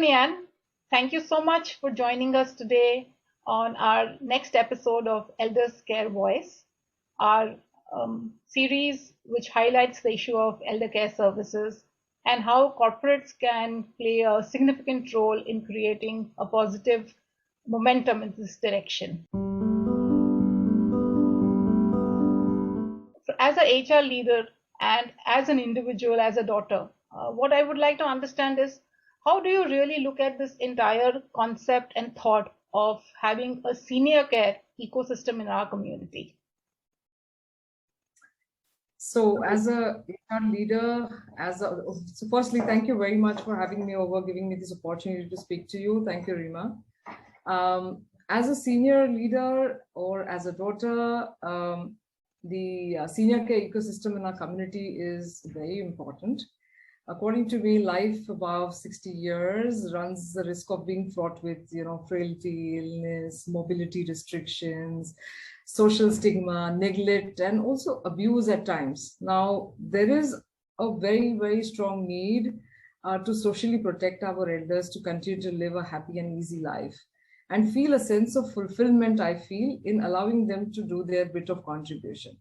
Dnyan. Thank you so much for joining us today on our next episode of EldersCare Voice, our series which highlights the issue of elder care services and how corporates can play a significant role in creating a positive momentum in this direction. As a HR leader and as an individual, as a daughter, what I would like to understand is how do you really look at this entire concept and thought of having a senior care ecosystem in our community? So as a HR leader, so firstly, thank you very much for having me over, giving me this opportunity to speak to you. Thank you, Rima. As a senior leader or as a daughter, the senior care ecosystem in our community is very important. According to me, life above 60 years runs the risk of being fraught with, frailty, illness, mobility restrictions, social stigma, neglect, and also abuse at times. Now, there is a very, very strong need to socially protect our elders to continue to live a happy and easy life and feel a sense of fulfillment, I feel, in allowing them to do their bit of contribution.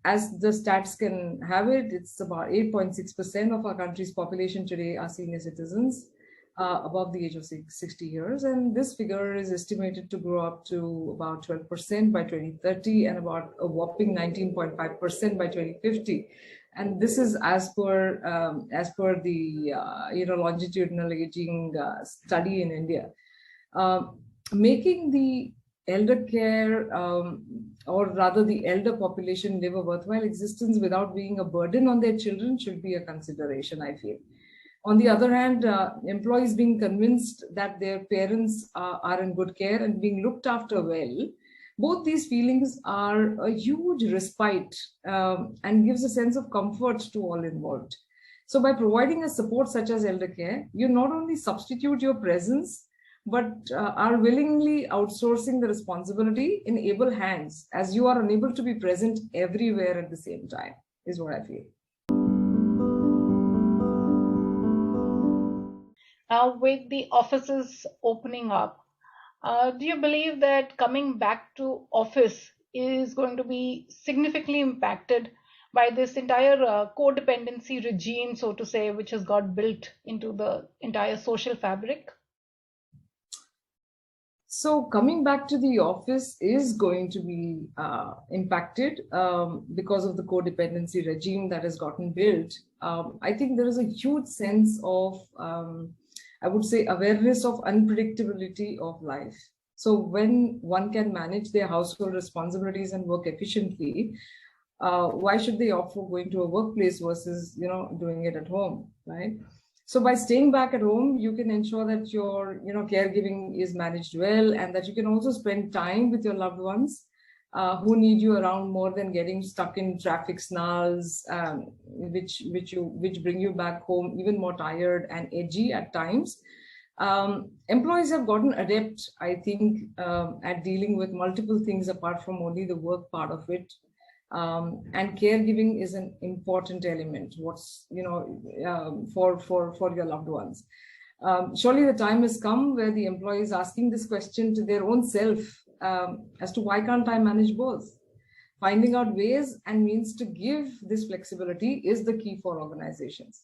As the stats can have it, it's about 8.6% of our country's population today are senior citizens above the age of 60 years. And this figure is estimated to grow up to about 12% by 2030 and about a whopping 19.5% by 2050. And this is as per the longitudinal aging study in India. Making the elder care, or rather the elder population, live a worthwhile existence without being a burden on their children should be a consideration, I feel. On the other hand, employees being convinced that their parents are in good care and being looked after well, both these feelings are a huge respite and gives a sense of comfort to all involved. So by providing a support such as elder care, you not only substitute your presence, but are willingly outsourcing the responsibility in able hands, as you are unable to be present everywhere at the same time, is what I feel. Now, with the offices opening up, do you believe that coming back to office is going to be significantly impacted by this entire codependency regime, so to say, which has got built into the entire social fabric? So coming back to the office is going to be impacted because of the codependency regime that has gotten built. I think there is a huge sense of, I would say, awareness of unpredictability of life. So when one can manage their household responsibilities and work efficiently, why should they opt for going to a workplace versus, doing it at home, right? So by staying back at home, you can ensure that your, caregiving is managed well, and that you can also spend time with your loved ones who need you around more than getting stuck in traffic snarls, which bring you back home even more tired and edgy at times. Employees have gotten adept, I think, at dealing with multiple things apart from only the work part of it. And caregiving is an important element. For your loved ones. Surely the time has come where the employee is asking this question to their own self as to why can't I manage both? Finding out ways and means to give this flexibility is the key for organizations.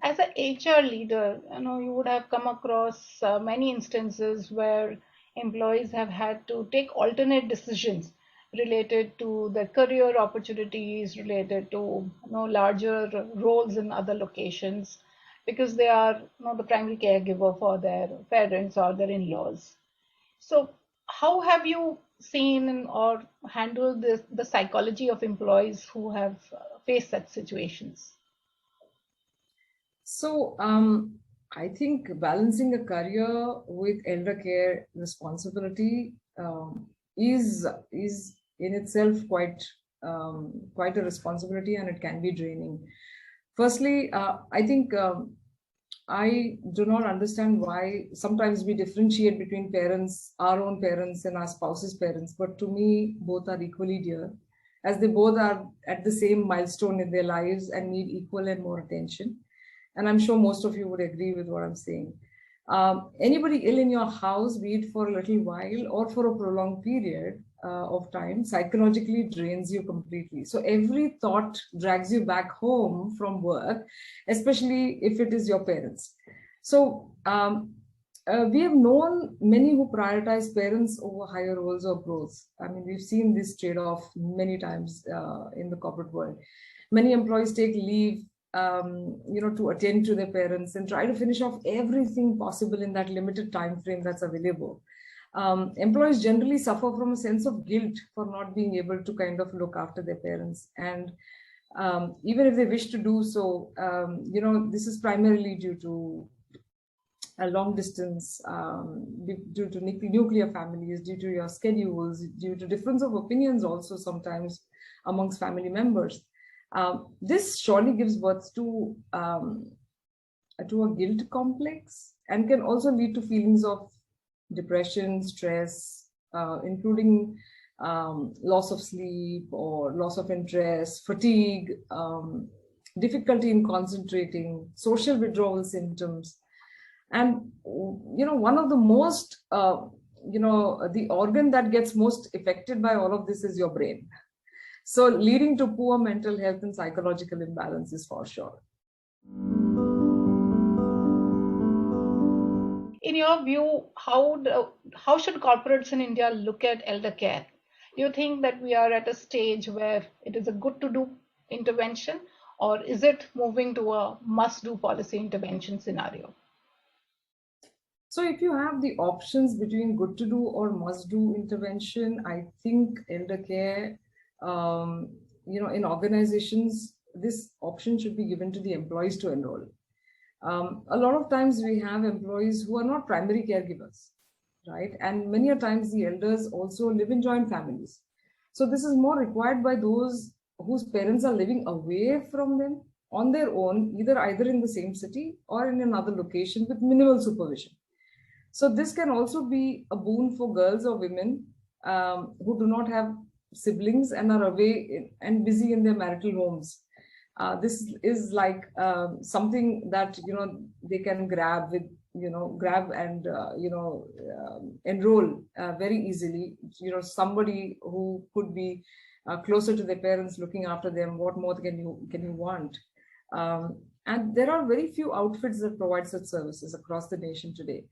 As an HR leader, you would have come across many instances where employees have had to take alternate decisions related to their career opportunities, related to larger roles in other locations, because they are the primary caregiver for their parents or their in-laws. So how have you seen or handled the psychology of employees who have faced such situations? So I think balancing a career with elder care responsibility is in itself quite a responsibility, and it can be draining. Firstly, I think I do not understand why sometimes we differentiate between parents, our own parents and our spouse's parents, but to me, both are equally dear. as they both are at the same milestone in their lives and need equal and more attention. And I'm sure most of you would agree with what I'm saying. Anybody ill in your house, be it for a little while or for a prolonged period of time, psychologically drains you completely. So every thought drags you back home from work, especially if it is your parents. So we have known many who prioritize parents over higher roles or growth. I mean, we've seen this trade-off many times in the corporate world. Many employees take leave to attend to their parents and try to finish off everything possible in that limited time frame that's available. Employees generally suffer from a sense of guilt for not being able to kind of look after their parents. And even if they wish to do so, this is primarily due to a long distance, due to nuclear families, due to your schedules, due to difference of opinions also sometimes amongst family members. This surely gives birth to a guilt complex and can also lead to feelings of depression, stress, including loss of sleep or loss of interest, fatigue, difficulty in concentrating, social withdrawal symptoms. And, one of the most, the organ that gets most affected by all of this is your brain. So leading to poor mental health and psychological imbalances for sure. In your view, how should corporates in India look at elder care? Do you think that we are at a stage where it is a good to do intervention, or is it moving to a must do policy intervention scenario? So if you have the options between good to do or must do intervention, I think elder care, in organizations, this option should be given to the employees to enroll. A lot of times we have employees who are not primary caregivers, right? And many a times the elders also live in joint families. So this is more required by those whose parents are living away from them on their own, either in the same city or in another location with minimal supervision. So this can also be a boon for girls or women who do not have siblings and are away and busy in their marital homes. This is like something that they can grab and enroll very easily. Somebody who could be closer to their parents, looking after them. What more can you want? And there are very few outfits that provide such services across the nation today.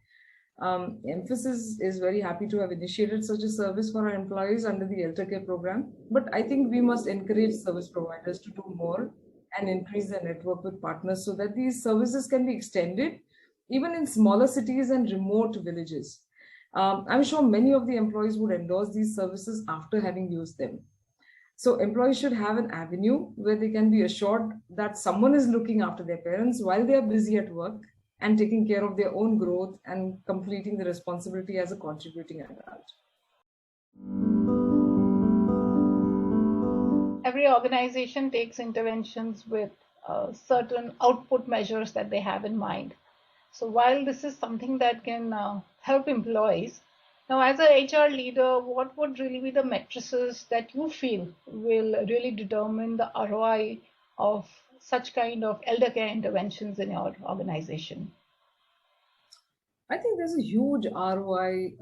Mphasis is very happy to have initiated such a service for our employees under the ElderCare program, but I think we must encourage service providers to do more and increase their network with partners so that these services can be extended even in smaller cities and remote villages. I'm sure many of the employees would endorse these services after having used them. So employees should have an avenue where they can be assured that someone is looking after their parents while they are busy at work and taking care of their own growth and completing the responsibility as a contributing adult. Every organization takes interventions with certain output measures that they have in mind. So while this is something that can help employees, now as a HR leader, what would really be the matrices that you feel will really determine the ROI of such kind of elder care interventions in your organization? I think there's a huge ROI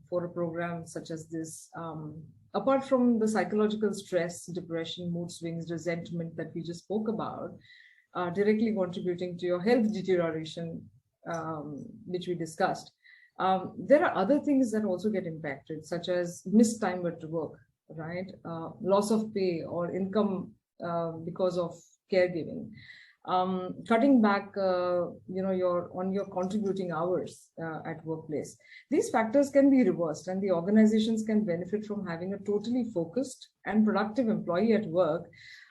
for a program such as this. Apart from the psychological stress, depression, mood swings, resentment that we just spoke about, directly contributing to your health deterioration, which we discussed, there are other things that also get impacted, such as missed time at work, right? Loss of pay or income because of caregiving, cutting back, your contributing hours at workplace. These factors can be reversed, and the organizations can benefit from having a totally focused and productive employee at work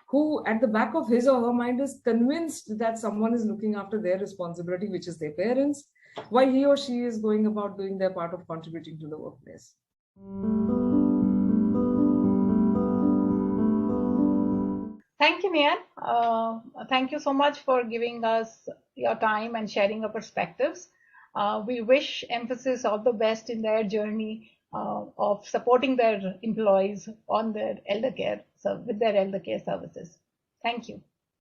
who at the back of his or her mind is convinced that someone is looking after their responsibility, which is their parents, while he or she is going about doing their part of contributing to the workplace. Thank you, Dnyan. Thank you so much for giving us your time and sharing your perspectives. We wish Mphasis all the best in their journey of supporting their employees on their elder care. with their elder care services. Thank you.